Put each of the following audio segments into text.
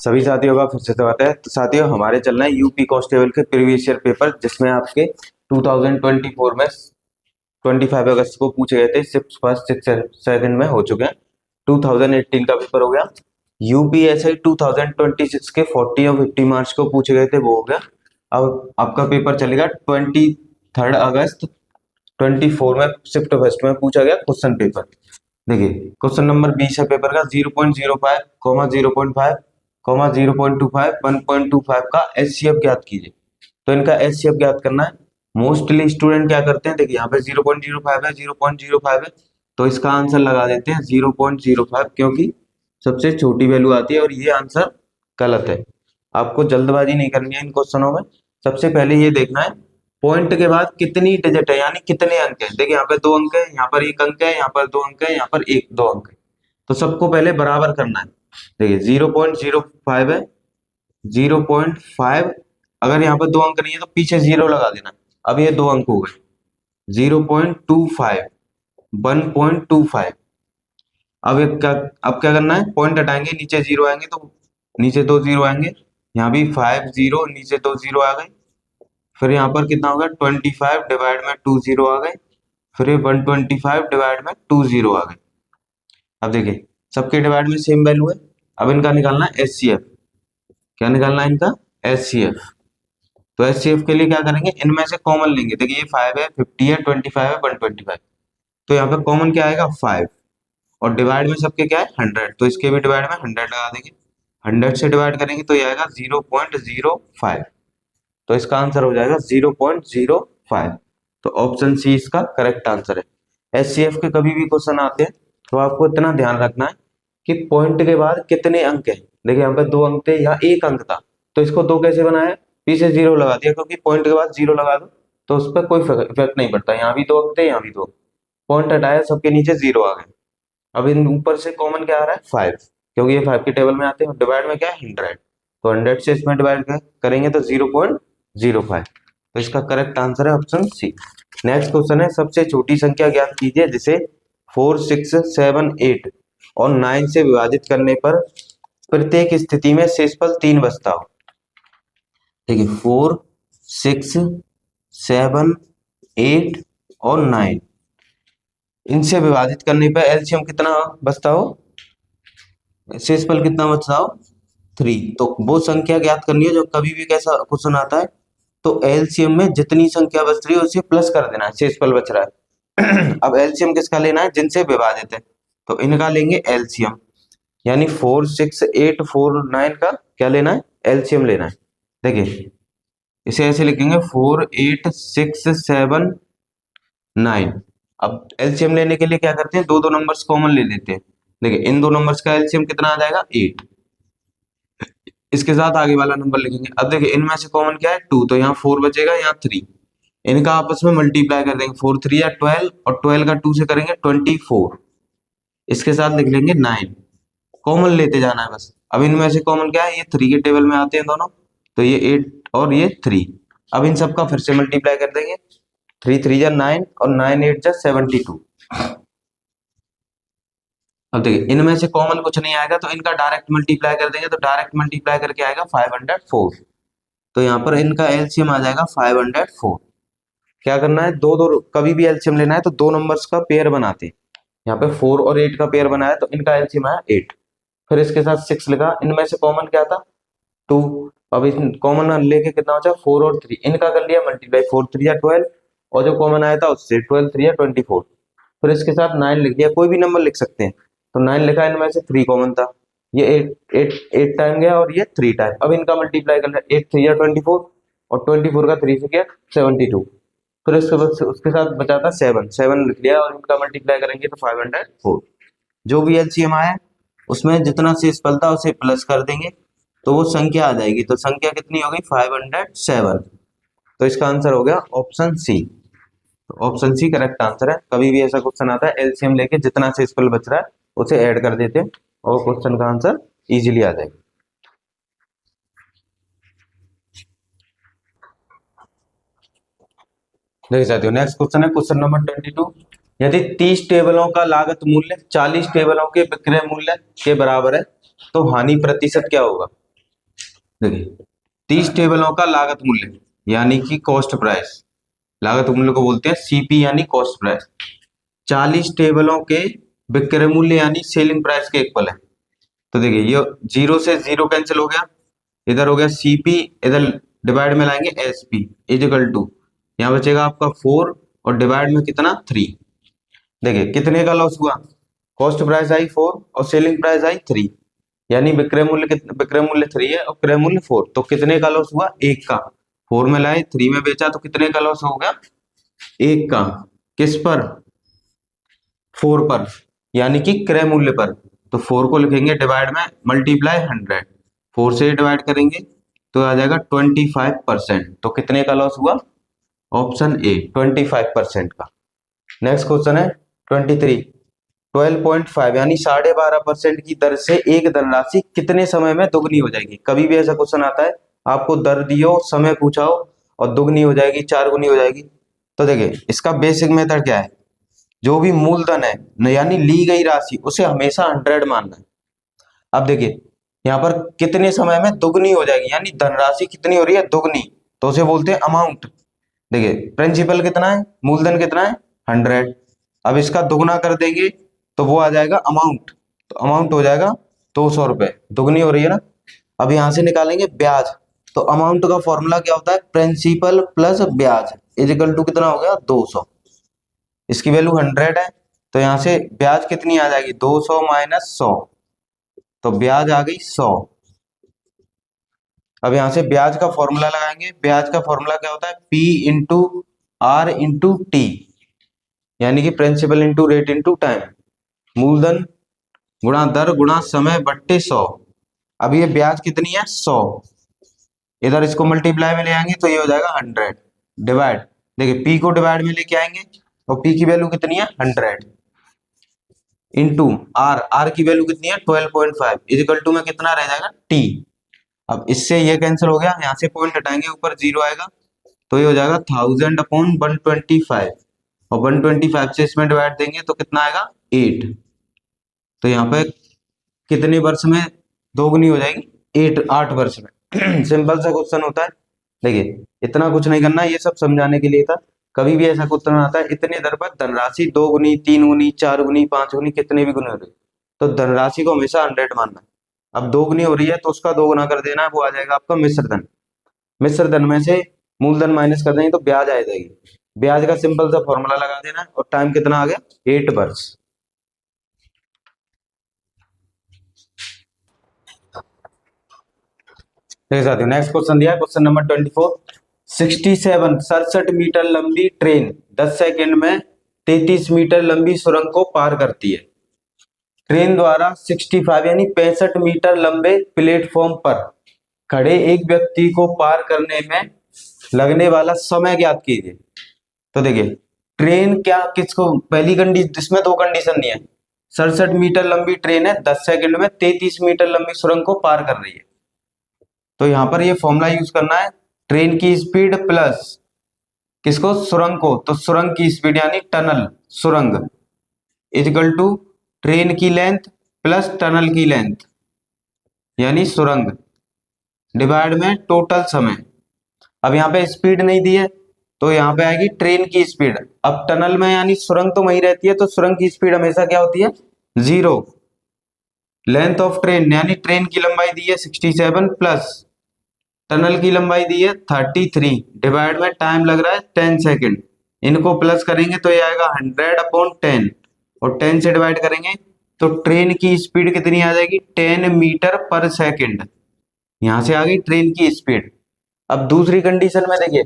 सभी साथियों का फिर से स्वागत है। तो साथियों हमारे चल रहे हैं यूपी कांस्टेबल के प्रीवियस ईयर पेपर, जिसमें आपके 2024 में 25 अगस्त को पूछे गए थे। सिर्फ फर्स्ट सेकंड में हो चुके हैं। 2018 का पेपर हो गया। यूपीएसआई 2026 के 40 और 50 मार्च को पूछे गए थे, वो हो गया। अब आपका पेपर चलेगा 23 अगस्त 24 में शिफ्ट फर्स्ट में पूछा गया क्वेश्चन पेपर। देखिए क्वेश्चन नंबर 20 है पेपर का। 0.05, 0.5, 0.25, 1.25 का एचसीएफ ज्ञात कीजिए। तो इनका एचसीएफ ज्ञात करना है। मोस्टली स्टूडेंट क्या करते हैं, देखिए यहाँ पे 0.05 है, 0.05 है, तो इसका आंसर लगा देते हैं 0.05, क्योंकि सबसे छोटी वैल्यू आती है और ये आंसर गलत है। आपको जल्दबाजी नहीं करनी है इन क्वेश्चनों में। सबसे पहले ये देखना है पॉइंट के बाद कितनी डिजिट है, यानी कितने अंक है। देखिए यहाँ पे 2 अंक है, यहाँ पर 1 अंक है, यहाँ पर 2 अंक है, यहाँ पर 2 अंक है, तो सबको पहले बराबर करना है। देखिए 0.05 है, 0.5, अगर यहाँ पर 2 अंक नहीं है तो पीछे 0 लगा देना। अब ये 2 अंक हो गए। 0.25, 1.25। अब क्या करना है, पॉइंट हटाएंगे, नीचे 0 आएंगे तो नीचे 2 0 आएंगे, यहाँ भी 5 0, नीचे 2 0 आ गए। फिर यहाँ पर कितना होगा, 25 डिवाइड में 2 0 आ गए। फिर 125 डिवाइड में 2 0 आ गए। अब देखिए सबके डिवाइड में सेम वैल्यू है। अब इनका निकालना है एचसीएफ। क्या निकालना है इनका, एचसीएफ। तो एचसीएफ के लिए क्या करेंगे, इनमें से कॉमन लेंगे। देखिए ये 5 है, 50 है, 25 है, 125, तो यहाँ पे कॉमन क्या आएगा, 5, और डिवाइड में सबके क्या है, 100, तो इसके भी डिवाइड में 100 लगा देंगे। 100 से डिवाइड करेंगे तो ये आएगा 0.05, तो इसका आंसर हो जाएगा 0.05। तो ऑप्शन सी इसका करेक्ट आंसर है। एचसीएफ के कभी भी क्वेश्चन आते हैं तो आपको इतना ध्यान रखना है कि पॉइंट के बाद कितने अंक है। देखिए यहाँ पे 2 अंक थे, यहाँ 1 अंक था, तो इसको 2 कैसे बनाया, पीछे 0 लगा दिया, क्योंकि पॉइंट के बाद 0 लगा दो तो उस पर कोई इफेक्ट नहीं पड़ता। यहाँ भी 2 अंक थे, यहाँ भी 2, पॉइंट हटाया, सबके नीचे 0 आ गए। अब इन ऊपर से कॉमन क्या आ रहा है, 5, क्योंकि ये 5 के टेबल में आते हैं। डिवाइड में क्या है, 100, तो 100 से इसमें डिवाइड करेंगे तो 0.05, तो इसका करेक्ट आंसर है ऑप्शन सी। नेक्स्ट क्वेश्चन है, सबसे छोटी संख्या ज्ञात कीजिए जिसे 4, 6, 7, 8 और 9 से विभाजित करने पर प्रत्येक स्थिति में शेषफल 3 बचता हो। देखिए 4, 6, 7, 8 और 9, इनसे विभाजित करने पर एलसीएम कितना बचता हो, शेषफल कितना बचता हो, 3। तो वो संख्या ज्ञात करनी है जो कभी भी कैसा क्वेश्चन आता है तो एलसीएम में जितनी संख्या बच रही है उसे प्लस कर देना है, शेषफल बच रहा है। अब एलसीएम किसका लेना है, जिनसे विभाजित है, तो इनका लेंगे एलसीएम, यानी 4, 6, 8, 4, 9 का क्या लेना है, एलसीएम लेना है। देखिए इसे ऐसे लिखेंगे 4, 8, 6, 7, 9। अब एलसीएम लेने के लिए क्या करते हैं, 2 नंबर्स कॉमन ले लेते हैं। देखिए इन 2 नंबर्स का एलसीएम कितना आ जाएगा, 8। इसके साथ आगे वाला नंबर लिखेंगे। अब देखिए इनमें से कॉमन क्या है, 2, तो यहाँ 4 बचेगा, यहाँ 3, इनका आपस में मल्टीप्लाई कर देंगे। 4 3 या 12, और 12 का 2 से करेंगे 24। इसके साथ लिख लेंगे 9, कॉमन लेते जाना है बस। अब इनमें से कॉमन क्या है, ये 3 के टेबल में आते हैं दोनों, तो ये 8 और ये 3। अब इन सबका फिर से मल्टीप्लाई कर देंगे। 3 3 जा 9 और 9 8 जा 72। अब देखिए इनमें से कॉमन कुछ नहीं आएगा तो इनका डायरेक्ट मल्टीप्लाई कर देंगे, तो डायरेक्ट मल्टीप्लाई करके आएगा 504। तो यहाँ पर इनका एलसीएम आ जाएगा 504। क्या करना है, दो कभी भी एलसीएम लेना है तो 2 नंबर्स का पेयर बनाते हैं। यहाँ पे 4 और 8 का पेयर बनाया तो इनका एलसीएम आया 8। फिर इसके साथ 6 लिखा, इनमें से कॉमन क्या था, 2। अब इस कॉमन लेके कितना बचा, 4 और 3, इनका कर लिया मल्टीप्लाई, 4 3 या 12, और जो कॉमन आया था उससे 12 3 या 24। फिर इसके साथ 9 लिख दिया, कोई भी नंबर लिख सकते हैं, तो 9 लिखा, इनमें से 3 कॉमन था, ये 8 टाइम गया और ये 3 टाइम। अब इनका मल्टीप्लाई कर लिया, 8 3 या 24, और 24 का 3 से किया 72। फिर उसके साथ बचा था 7 लिख लिया, और इनका मल्टीप्लाई करेंगे तो 504। जो भी एलसीएम आया उसमें जितना शेषफल था उसे प्लस कर देंगे तो वो संख्या आ जाएगी। तो संख्या कितनी हो गई, 507। तो इसका आंसर हो गया ऑप्शन सी। तो ऑप्शन सी करेक्ट आंसर है। कभी भी ऐसा क्वेश्चन आता है एलसीएम लेके जितना शेषफल बच रहा है उसे ऐड कर देते हैं और क्वेश्चन का आंसर इजीली आ जाएगा। देखिए साथियों नेक्स्ट क्वेश्चन है क्वेश्चन नंबर 22। यदि 30 टेबलों का लागत मूल्य 40 टेबलों के विक्रय मूल्य के बराबर है तो हानि प्रतिशत क्या होगा। देखिए 30 टेबलों का लागत मूल्य यानी कि कॉस्ट प्राइस, लागत मूल्य को बोलते हैं सीपी यानी कॉस्ट प्राइस, 40 टेबलों के विक्रय मूल्य यानी सेलिंग प्राइस के इक्वल है। तो देखिए ये जीरो से जीरो कैंसिल हो गया, इधर हो गया सीपी, इधर डिवाइड में लाएंगे एसपी इजिकल टू, यहाँ बचेगा आपका 4 और डिवाइड में कितना 3। देखिए कितने का लॉस हुआ, कॉस्ट प्राइस आई 4 और सेलिंग प्राइस आई 3, यानी विक्रय मूल्य कितना, विक्रय मूल्य 3 है और क्रय मूल्य 4, तो कितने का लॉस हुआ, 1 का। 4 में लाए 3 में बेचा तो कितने का लॉस हो गया, 1 का। किस पर, 4 पर, यानी कि क्रय मूल्य पर। तो 4 को लिखेंगे डिवाइड में मल्टीप्लाई 100, 4 से डिवाइड करेंगे तो आ जाएगा 25%। तो कितने का लॉस हुआ, ऑप्शन ए 25% का। नेक्स्ट क्वेश्चन है 23, 12.5 यानी 12.5% की दर से एक धनराशि कितने समय में दुगनी हो जाएगी। कभी भी ऐसा क्वेश्चन आता है, आपको दर दियो, समय पूछा हो और दुगनी हो जाएगी, 4 गुनी हो जाएगी। तो देखिए इसका बेसिक मेथड क्या है, जो भी मूलधन है यानी ली गई राशि उसे हमेशा 100 मानना है। अब देखिए यहाँ पर कितने समय में दुगनी हो जाएगी, यानी धनराशि कितनी हो रही है, दुगनी, तो उसे बोलते हैं अमाउंट। देखिए प्रिंसिपल कितना है, मूलधन कितना है 100, अब इसका दुगना कर देंगे तो वो आ जाएगा अमाउंट, तो अमाउंट हो जाएगा 200 रुपए, दुगनी हो रही है ना। अब यहाँ से निकालेंगे ब्याज, तो अमाउंट का फॉर्मूला क्या होता है, प्रिंसिपल प्लस ब्याज इजिकल टू कितना हो गया 200, इसकी वैल्यू 100 है, तो यहाँ से ब्याज कितनी आ जाएगी 200 माइनस 100, तो ब्याज आ गई 100। अब यहाँ से ब्याज का फॉर्मूला लगाएंगे, ब्याज का फॉर्मूला क्या होता है, P into R into T, यानी कि principal into rate into time, मूलधन गुणा दर गुणा समय बट्टे 100। अब ये ब्याज कितनी है 100, इधर इसको मल्टीप्लाई में ले आएंगे तो ये हो जाएगा 100 डिवाइड, देखिए P को डिवाइड में लेके आएंगे और P की वैल्यू कितनी है 100 इंटू आर की वैल्यू कितनी है 12.5 इजिकल टू में कितना रह जाएगा T। अब इससे ये कैंसिल हो गया, यहाँ से पॉइंट हटाएंगे ऊपर जीरो आएगा, तो ये हो जाएगा 1000/125 और 125 से इसमें डिवाइड देंगे तो कितना आएगा 8। तो यहाँ पे कितने वर्ष में दोगुनी हो जाएगी, 8 वर्ष में। सिंपल सा क्वेश्चन होता है। देखिए इतना कुछ नहीं करना, ये सब समझाने के लिए था। कभी भी ऐसा क्वेश्चन आता है, इतने दर पर धनराशि 2 गुनी 3 गुनी 4 गुनी 5 गुनी कितने भी गुनी हो रही है, तो धनराशि को हमेशा 100 मानना है। अब 2 गुनी हो रही है तो उसका 2 गुना कर देना है, वो आ जाएगा आपका मिश्र धन। मिश्र धन में से मूलधन माइनस कर देंगे तो ब्याज आ जाएगी, ब्याज का सिंपल सा फॉर्मूला लगा देना है और टाइम कितना आ गया 8 वर्ष। साथियों नेक्स्ट क्वेश्चन दिया, क्वेश्चन नंबर 24, 67 मीटर लंबी ट्रेन 10 सेकंड में 33 मीटर लंबी सुरंग को पार करती है। ट्रेन द्वारा 65 यानी 65 मीटर लंबे प्लेटफॉर्म पर खड़े एक व्यक्ति को पार करने में लगने वाला समय ज्ञात कीजिए। तो देखिए ट्रेन क्या किसको, पहली कंडीशन जिसमें दो कंडीशन नहीं है, 67 मीटर लंबी ट्रेन है, 10 सेकंड में 33 मीटर लंबी सुरंग को पार कर रही है। तो यहां पर ये फॉर्मूला यूज करना है, ट्रेन की स्पीड प्लस किसको, सुरंग को, तो सुरंग की स्पीड यानी टनल सुरंग इजिकल टू ट्रेन की लेंथ प्लस टनल की लेंथ यानी सुरंग डिवाइड में टोटल समय। अब यहाँ पे स्पीड नहीं दी है तो यहाँ पे आएगी ट्रेन की स्पीड। अब टनल में यानी सुरंग तो वही रहती है, तो सुरंग की स्पीड हमेशा क्या होती है 0। लेंथ ऑफ ट्रेन यानी ट्रेन की लंबाई दी है 67 प्लस टनल की लंबाई दी है 33 डिवाइड में टाइम लग रहा है 10 सेकेंड, इनको प्लस करेंगे तो ये आएगा 100/10 और 10 से डिवाइड करेंगे तो ट्रेन की स्पीड कितनी आ जाएगी 10 मीटर पर सेकेंड, यहां से आ गई ट्रेन की स्पीड। अब दूसरी कंडीशन में देखिए,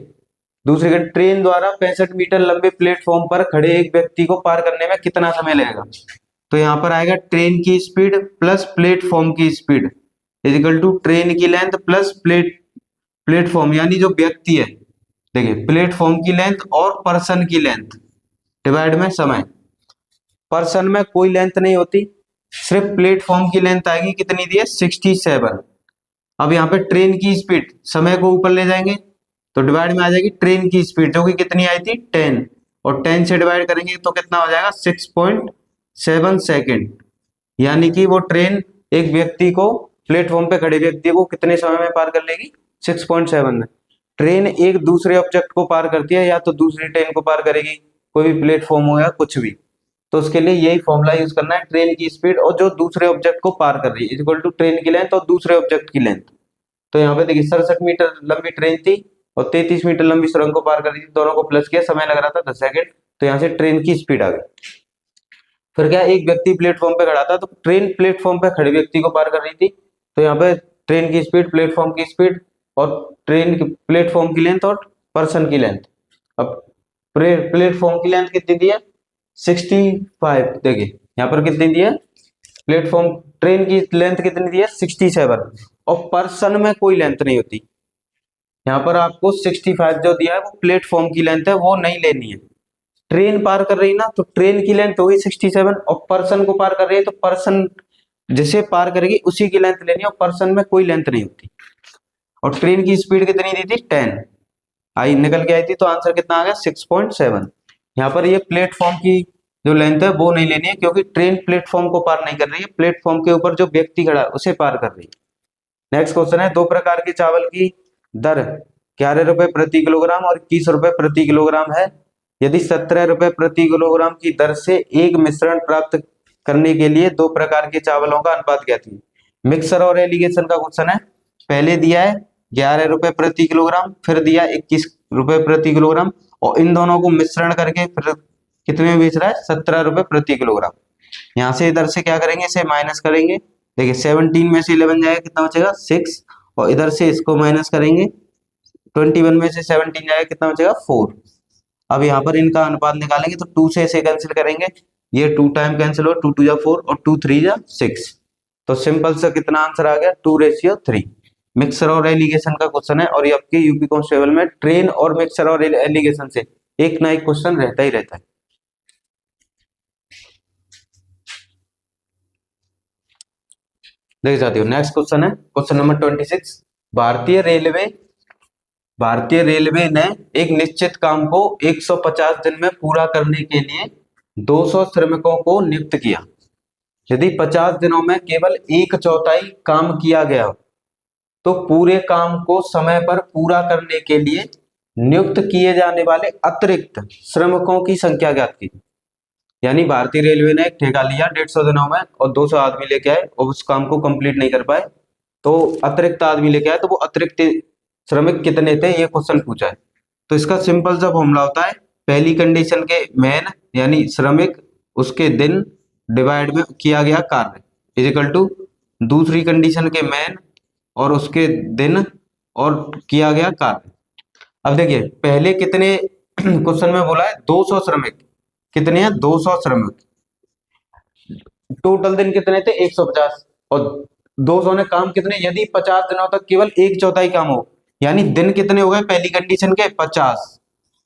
दूसरी कंडीशन ट्रेन द्वारा 65 मीटर लंबे प्लेटफॉर्म पर खड़े एक व्यक्ति को पार करने में कितना समय लगेगा, तो यहाँ पर आएगा ट्रेन की स्पीड प्लस प्लेटफॉर्म की स्पीड इजिकल टू ट्रेन की लेंथ प्लस प्लेटफॉर्म यानी जो व्यक्ति है, देखिए प्लेटफॉर्म की लेंथ और पर्सन की लेंथ डिवाइड में समय। पर्सन में कोई लेंथ नहीं होती, सिर्फ प्लेटफॉर्म की लेंथ आएगी, कितनी दी है 67। अब यहाँ पे ट्रेन की स्पीड, समय को ऊपर ले जाएंगे तो डिवाइड में आ जाएगी ट्रेन की स्पीड जो कि कितनी आई थी 10 और 10 से डिवाइड करेंगे तो कितना हो जाएगा 6.7 सेकेंड, यानी कि वो ट्रेन एक व्यक्ति को प्लेटफॉर्म पे खड़े व्यक्ति को कितने समय में पार कर लेगी? 6.7 में। ट्रेन एक दूसरे ऑब्जेक्ट को पार करती है या तो दूसरी ट्रेन को पार करेगी, कोई भी प्लेटफॉर्म हो या कुछ भी, तो उसके लिए यही फॉर्मूला यूज करना है, ट्रेन की स्पीड और जो दूसरे ऑब्जेक्ट को पार कर रही है इक्वल टू ट्रेन की लेंथ और दूसरे ऑब्जेक्ट की लेंथ। तो यहाँ पे देखिए 67 मीटर लंबी ट्रेन थी और 33 मीटर लंबी सुरंग को पार कर रही थी, दोनों को प्लस किया, समय लग रहा था 10 सेकंड, तो यहाँ से ट्रेन की स्पीड आ गई। फिर क्या, एक व्यक्ति प्लेटफॉर्म पे खड़ा था तो ट्रेन प्लेटफॉर्म पे खड़े व्यक्ति को पार कर रही थी, तो यहाँ पे ट्रेन की स्पीड, प्लेटफॉर्म की स्पीड और ट्रेन की प्लेटफॉर्म की लेंथ और पर्सन की लेंथ। अब प्लेटफॉर्म की लेंथ कितनी दी है? 65। देखिए यहाँ पर कितनी दी है? प्लेटफॉर्म ट्रेन की लेंथ कितनी दी है? 67 और पर्सन में कोई लेंथ नहीं होती। यहाँ पर आपको 65 जो दिया है वो प्लेटफॉर्म की लेंथ है, वो नहीं लेनी है। ट्रेन पार कर रही ना तो ट्रेन की लेंथ होगी 67 और पर्सन को पार कर रही है तो पर्सन जिसे पार करेगी उसी की लेंथ लेनी है और पर्सन में कोई लेंथ नहीं होती। और ट्रेन की स्पीड कितनी दी थी? 10 आई निकल के आई थी, तो आंसर कितना आ गया? 6.7। यहाँ पर ये प्लेटफॉर्म की जो लेंथ है वो नहीं लेनी है क्योंकि ट्रेन प्लेटफॉर्म को पार नहीं कर रही है, प्लेटफॉर्म के ऊपर जो व्यक्ति खड़ा है उसे पार कर रही है। नेक्स्ट क्वेश्चन है, दो प्रकार के चावल की दर 11 रुपए प्रति किलोग्राम और 21 रुपए प्रति किलोग्राम है। यदि 17 रुपए प्रति किलोग्राम की दर से एक मिश्रण प्राप्त करने के लिए दो प्रकार के चावलों का अनुपात क्या थी? मिक्सर और एलिगेशन का क्वेश्चन है। पहले दिया है 11 रुपए प्रति किलोग्राम, फिर दिया 21 रुपए प्रति किलोग्राम और इन दोनों को मिश्रण करके फिर कितने में बेच रहा है? 17 रुपए प्रति किलोग्राम। यहाँ से इधर से क्या करेंगे? इसे माइनस करेंगे। देखिए 17 में से 11 जाएगा, कितना बचेगा? 6 और इधर से इसको माइनस करेंगे, 21 में से 17 जाएगा, कितना बचेगा? 4। अब यहाँ पर इनका अनुपात निकालेंगे तो 2 से इसे कैंसिल करेंगे, ये 2 टाइम कैंसिल हो, 2 2 जा 4 और 2 3 जा 6, तो सिंपल सा कितना आंसर आ गया? 2:3। मिक्सर और एलिगेशन का क्वेश्चन है और ये आपके यूपी कांस्टेबल में ट्रेन और मिक्सर और एलिगेशन से एक ना एक क्वेश्चन रहता ही रहता है। देख जाती हो। नेक्स्ट क्वेश्चन है क्वेश्चन नंबर 26। भारतीय रेलवे ने एक निश्चित काम को 150 दिन में पूरा करने के लिए 200 श्रमिकों को नियुक्त किया। यदि 50 दिनों में केवल 1/4 काम किया गया तो पूरे काम को समय पर पूरा करने के लिए नियुक्त किए जाने वाले अतिरिक्त श्रमिकों की संख्या ज्ञात की। यानी भारतीय रेलवे ने एक ठेका लिया 150 दिनों में और 200 आदमी लेके आए और उस काम को कंप्लीट नहीं कर पाए, तो अतिरिक्त आदमी लेके आए, तो वो अतिरिक्त श्रमिक कितने थे ये क्वेश्चन पूछा है। तो इसका सिंपल सा फॉर्मूला होता है, पहली कंडीशन के मैन यानी श्रमिक उसके दिन डिवाइड में किया गया कार्य इज इक्वल टू दूसरी कंडीशन के मैन और उसके दिन और किया गया कार्य। अब देखिए पहले कितने क्वेश्चन में बोला है 200 श्रमिक, कितने हैं? 200 श्रमिक, टोटल दिन कितने थे? 150 और 200 ने काम कितने? यदि 50 दिनों तक केवल 1/4 काम हो, यानी दिन कितने हो गए पहली कंडीशन के? 50।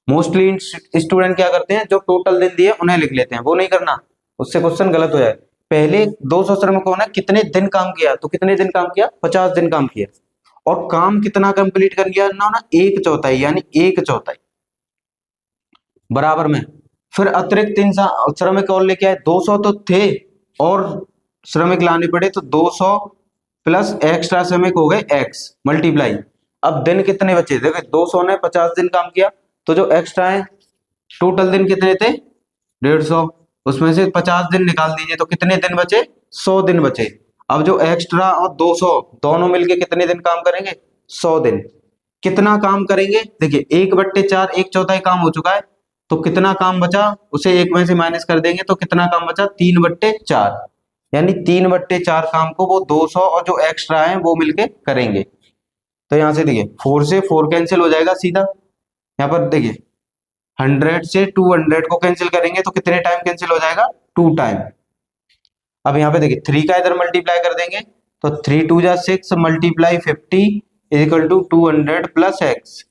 मोस्टली स्टूडेंट क्या करते हैं, जो टोटल दिन दिए उन्हें लिख लेते हैं, वो नहीं करना, उससे क्वेश्चन गलत हो जाए। पहले 200 श्रमिकों ने कितने दिन काम किया, तो कितने दिन काम किया? 50 दिन काम किया और काम कितना कंप्लीट कर लिया ना? 1/4 यानी 1/4 बराबर में। फिर अतिरिक्त 3 श्रमिक और लेके आए, 200 तो थे और श्रमिक लाने पड़े, तो 200 प्लस एक्स्ट्रा श्रमिक हो गए x मल्टीप्लाई। अब दिन कितने बचे? देखो 200 ने 50 दिन काम किया, तो जो एक्स्ट्रा है टोटल दिन कितने थे? 150, उसमें से 50 दिन निकाल दीजिए तो कितने दिन बचे? 100 दिन बचे। अब जो एक्स्ट्रा और 200 दोनों मिलके कितने दिन काम करेंगे? 100 दिन। कितना काम करेंगे? देखिए 1/4 1/4 काम हो चुका है, तो कितना काम बचा उसे 1 में से माइनस कर देंगे तो कितना काम बचा? 3/4, यानी 3/4 काम को वो 200 और जो एक्स्ट्रा है वो मिलके करेंगे। तो यहाँ से देखिए 4 से 4 कैंसिल हो जाएगा सीधा। यहाँ पर देखिए 100 से 200 को कैंसिल करेंगे तो कितने टाइम कैंसिल हो जाएगा? 2 टाइम। अब यहाँ पे देखिए 3 का इधर मल्टीप्लाई कर देंगे तो 3 2 जा 6 multiply 50 is equal to 200 plus x।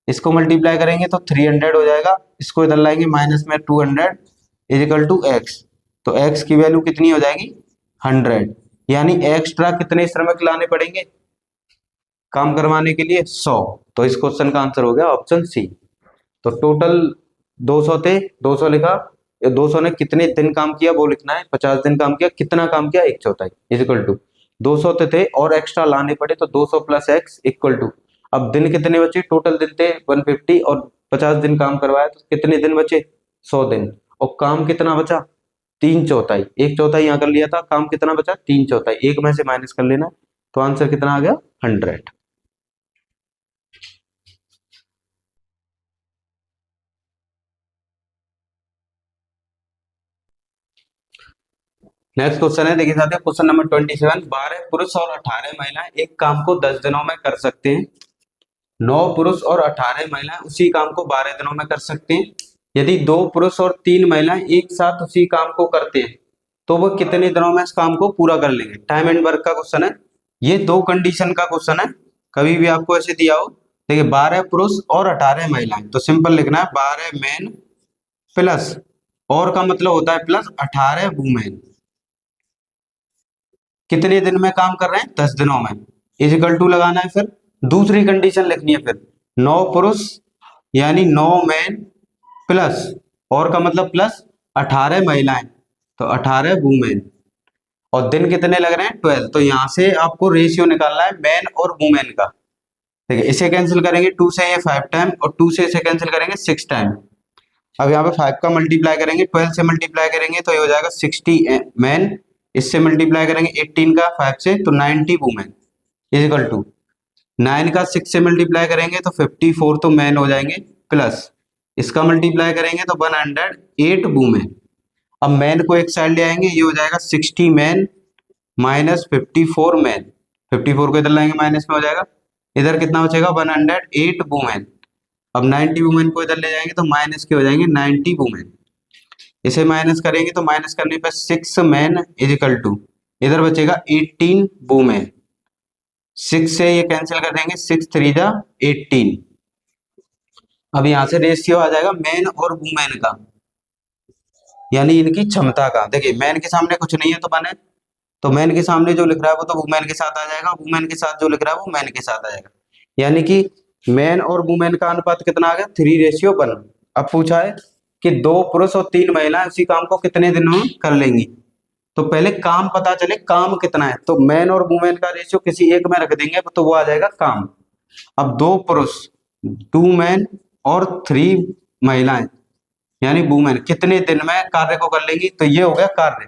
इसको मल्टीप्लाई करेंगे तो 300 हो जाएगा, इसको इधर लाएंगे माइनस में 200 इज इक्वल टू x, तो x की वैल्यू कितनी हो जाएगी? 100। यानी एक्स्ट्रा कितने श्रमिक लाने पड़ेंगे काम करवाने के लिए? 100। तो इस क्वेश्चन का आंसर हो गया ऑप्शन सी। तो टोटल 200 थे, 200 लिखा, 200 ने कितने दिन काम किया वो लिखना है, 50 दिन काम किया, कितना काम किया? 1/4 इज इक्वल टू 200 थे और एक्स्ट्रा लाने पड़े, तो 200 प्लस एक्स इक्वल टू, अब दिन कितने बचे, टोटल दिन थे 150 और 50 दिन काम करवाया तो कितने दिन बचे, 100 दिन। और काम कितना बचा, 3/4, 1/4 यहाँ कर लिया था, काम कितना बचा, 3/4, एक में से माइनस कर लेना, तो आंसर कितना आ गया, 100। नेक्स्ट क्वेश्चन है, देखिए साथियों, क्वेश्चन नंबर 27, 12 पुरुष और 18 महिलाएं एक काम को 10 दिनों में कर सकते हैं। 9 पुरुष और 18 महिलाएं उसी काम को 12 दिनों में कर सकते हैं। यदि 2 पुरुष और 3 महिलाएं एक साथ उसी काम को करते हैं तो वो कितने दिनों में इस काम को पूरा कर लेंगे। टाइम एंड वर्क का क्वेश्चन है, ये दो कंडीशन का क्वेश्चन है, कभी भी आपको ऐसे दिया हो, देखिए 12 पुरुष और 18 महिलाएं, तो सिंपल लिखना है 12 मैन प्लस, और का मतलब होता है प्लस 18 वुमेन, कितने दिन में काम कर रहे हैं, 10 दिनों में, इजिकल टू लगाना है। फिर दूसरी कंडीशन लिखनी है, फिर 9 पुरुष यानी 9 मैन प्लस, और का मतलब प्लस 18 महिलाएं, तो 18 वुमेन, और दिन कितने लग रहे हैं, 12। तो यहाँ से आपको रेशियो निकालना है मैन और वुमेन का। ठीक है, इसे कैंसिल करेंगे, 2 से ये 5 टाइम और 2 से इसे कैंसिल करेंगे 6 टाइम। अब यहाँ पे 5 का मल्टीप्लाई करेंगे, 12 से मल्टीप्लाई करेंगे तो ये हो जाएगा 60 मैन, इससे मल्टीप्लाई करेंगे 18 का 5 से तो 90 वुमेन, इजिकल टू 9 का 6 से मल्टीप्लाई करेंगे तो 54 तो मैन हो जाएंगे, प्लस इसका मल्टीप्लाई करेंगे तो 108 वुमेन। अब मैन को एक साइड ले आएंगे, ये हो जाएगा 60 मैन माइनस 54 मैन, 54 को इधर लाएंगे माइनस में हो जाएगा, इधर कितना बचेगा 108 वुमेन। अब 90 वुमेन को इधर ले जाएंगे तो माइनस के हो जाएंगे 90 वुमेन, इसे माइनस करेंगे तो माइनस करने पर 6 मैन इजिकल टू, इधर बचेगा 18 वुमेन, 6 से ये कैंसिल कर देंगे, 6 3 जा 18। अब यहाँ से रेशियो आ जाएगा मैन और वुमेन का, यानी इनकी क्षमता का। देखिए मैन के सामने कुछ नहीं है तो बने, तो मैन के सामने जो लिख रहा है वो तो वुमेन के साथ आ जाएगा, वुमेन के साथ जो लिख रहा है वो मैन के साथ आ जाएगा, यानी कि मैन और वुमेन का अनुपात कितना आ गया, 3:1। अब पूछा है कि 2 पुरुष और 3 महिलाएं उसी काम को कितने दिनों में कर लेंगी, तो पहले काम पता चले काम कितना है, तो मैन और वुमेन का रेशियो किसी एक में रख देंगे तो वो आ जाएगा काम। अब 2 पुरुष 2 मैन और 3 महिलाएं यानी वुमेन कितने दिन में कार्य को कर लेंगी, तो ये हो गया कार्य।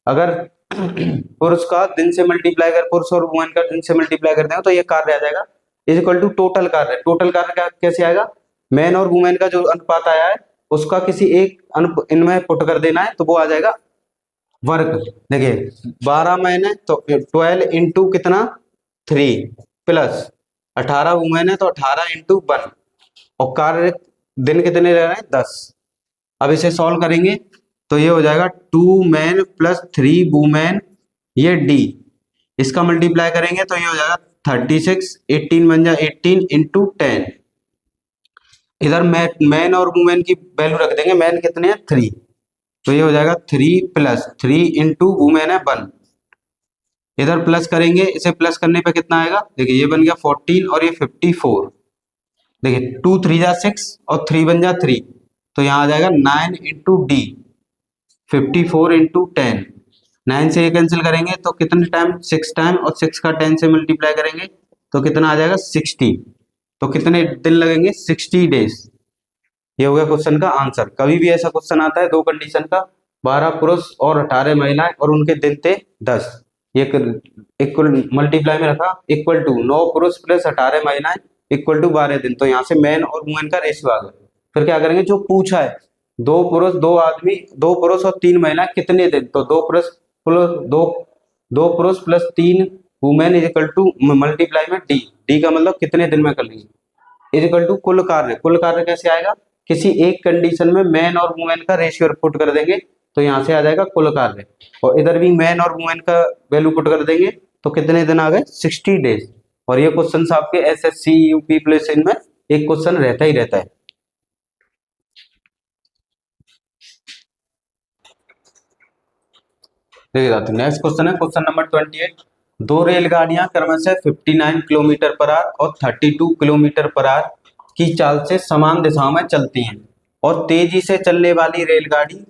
अगर पुरुष का दिन से मल्टीप्लाई कर, पुरुष और वुमेन का दिन से मल्टीप्लाई कर देंगे तो ये कार्य आ जाएगा, इज इक्वल टू टोटल कार्य। टोटल कार्य कैसे आएगा, मैन और वुमेन का जो अनुपात आया है उसका किसी एक इनमें पुट कर देना है तो वो आ जाएगा वर्क। देखिए 12 मैन है तो 12 इंटू कितना 3 प्लस 18 वुमेन है तो 18 इंटू 1, और कार्य दिन कितने रह रहे हैं 10। अब इसे सॉल्व करेंगे तो ये हो जाएगा 2 मैन प्लस 3 वुमेन, ये डी, इसका मल्टीप्लाई करेंगे तो ये हो जाएगा 36, 18 बन जाए 18 इंटू 10, इधर मैन और वुमेन की वैल्यू रख देंगे, मैन कितने हैं 3, तो ये हो जाएगा 3 प्लस 3 इंटू वुमेन है 1, इधर प्लस करेंगे, इसे प्लस करने पे कितना आएगा, देखिए ये बन गया 14 और ये 54, देखिए 2 3 जा 6 और 3 बन जा 3, तो यहाँ आ जाएगा 9 इंटू डी, 54 इंटू 10, 9 से ये कैंसिल करेंगे तो कितने टाइम 6 टाइम, और 6 का 10 से मल्टीप्लाई करेंगे तो कितना आ जाएगा 60, तो कितने दिन लगेंगे 60 डेज। ये हो गया क्वेश्चन का आंसर। कभी भी ऐसा क्वेश्चन आता है दो कंडीशन का, 12 पुरुष और 18 महिलाएं और उनके दिन थे 10, ये इक्वल मल्टीप्लाई में रखा, इक्वल टू 9 पुरुष प्लस 18 महिलाएं इक्वल टू 12 दिन, तो यहाँ से मैन और वुमेन का रेशियो आ गया। फिर क्या करेंगे, जो पूछा है 2 पुरुष 2 आदमी, 2 पुरुष और 3 महिलाएं कितने दिन, तो 2 पुरुष प्लस 2 पुरुष plus 3 women is equal to multiply में डी, डी का मतलब कितने दिन में कर लेंगे, इज इक्वल टू कुल कार्य। कुल कार्य कैसे आएगा, किसी एक कंडीशन में मैन और वुमेन का रेशियो पुट कर देंगे तो यहाँ से आ जाएगा कुल कार्य, और इधर भी मैन और वुमेन का वैल्यू पुट कर देंगे तो कितने दिन आ गए 60 डेज। और ये क्वेश्चन आपके एसएससी यूपी पुलिस में एक क्वेश्चन रहता ही रहता है। देखिए नेक्स्ट क्वेश्चन है, क्वेश्चन नंबर 28, 2 रेलगाड़ियां क्रमशः 59 किलोमीटर पर आवर और 32 किलोमीटर पर आवर की चाल से समान दिशाओं में चलती हैं, और तेजी से चलने वाली रेलगाड़ी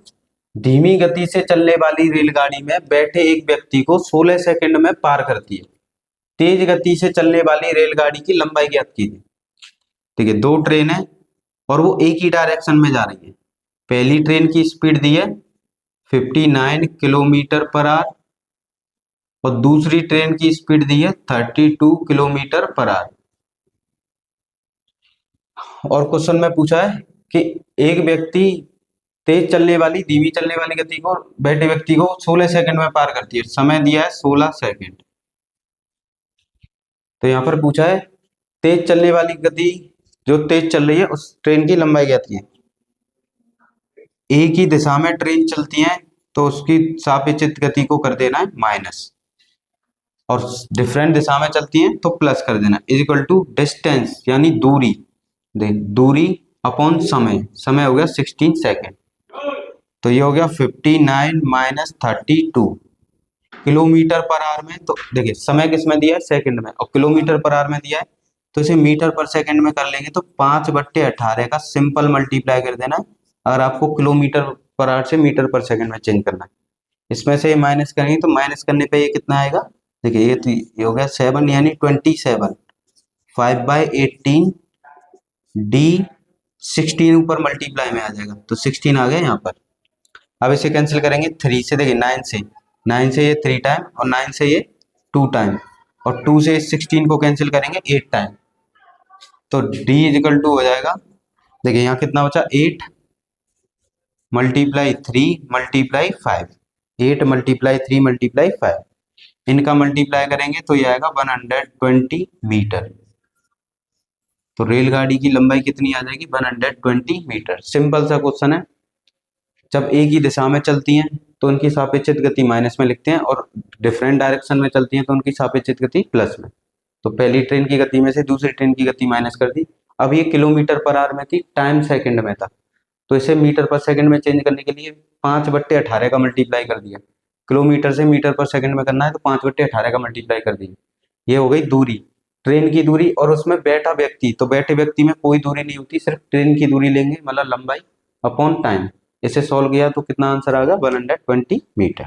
धीमी गति से चलने वाली रेलगाड़ी में बैठे एक व्यक्ति को 16 सेकंड में पार करती है। तेज गति से चलने वाली रेलगाड़ी की लंबाई ज्ञात कीजिए। ठीक है, दो ट्रेन है और वो एक ही डायरेक्शन में जा रही है। पहली ट्रेन की स्पीड दी है 59 किलोमीटर पर आवर और दूसरी ट्रेन की स्पीड दी है 32 किलोमीटर पर आवर। और क्वेश्चन में पूछा है कि एक व्यक्ति तेज चलने वाली धीमी चलने वाली गति को बैठे व्यक्ति को 16 सेकंड में पार करती है। समय दिया है 16 सेकंड। तो यहाँ पर पूछा है तेज चलने वाली गति जो तेज चल रही है उस ट्रेन की लंबाई ज्ञात कीजिए। एक ही दिशा में ट्रेन चलती है तो उसकी सापेक्षिक गति को कर देना है माइनस, और डिफरेंट दिशा में चलती हैं तो प्लस कर देना। इज इक्वल टू डिस्टेंस यानी दूरी, देख दूरी अपॉन समय, समय हो गया 16 सेकेंड। तो ये हो गया 59 माइनस 32 किलोमीटर पर आवर में। तो देखिए समय किस में दिया है, सेकंड में, और किलोमीटर पर आवर में दिया है तो इसे मीटर पर सेकंड में कर लेंगे तो 5/18 का सिंपल मल्टीप्लाई कर देना अगर आपको किलोमीटर पर आवर से मीटर पर सेकंड में चेंज करना है। इसमें से माइनस करेंगे तो माइनस करने पे ये कितना आएगा, देखिए ये हो गया 7 यानी 27, 5/18 डी 16 ऊपर मल्टीप्लाई में आ जाएगा तो 16 आ गया यहाँ पर। अब इसे कैंसिल करेंगे 3 से, देखिए 9 से ये 3 टाइम और 9 से ये 2 टाइम और 2 से 16 को कैंसिल करेंगे 8 टाइम। तो d इजिकल टू हो जाएगा, देखिए यहाँ कितना बचा 8 मल्टीप्लाई 3 मल्टीप्लाई 5, 8 मल्टीप्लाई 3 मल्टीप्लाई 5, इनका मल्टीप्लाई करेंगे तो ये आएगा 120 मीटर। तो रेलगाड़ी की लंबाई कितनी आ जाएगी, 120 मीटर। सिंपल सा क्वेश्चन है। जब एक ही दिशा में चलती हैं तो उनकी सापेक्षिक गति माइनस में लिखते हैं और डिफरेंट डायरेक्शन में चलती हैं तो उनकी सापेक्षिक गति प्लस में। तो पहली ट्रेन की गति में से दूसरी ट्रेन की गति माइनस कर दी। अब ये किलोमीटर पर आवर में थी, टाइम सेकंड में था, तो इसे मीटर पर सेकंड में चेंज करने के लिए 5/18 का मल्टीप्लाई कर दिया। किलोमीटर से मीटर पर सेकंड में करना है तो 5/18 का मल्टीप्लाई कर दिया। ये हो गई दूरी, ट्रेन की दूरी, और उसमें बैठा व्यक्ति, तो बैठे व्यक्ति में कोई दूरी नहीं होती, सिर्फ ट्रेन की दूरी लेंगे, मतलब लंबाई अपॉन टाइम। इसे सॉल्व किया तो कितना आंसर आ गया, 120 मीटर।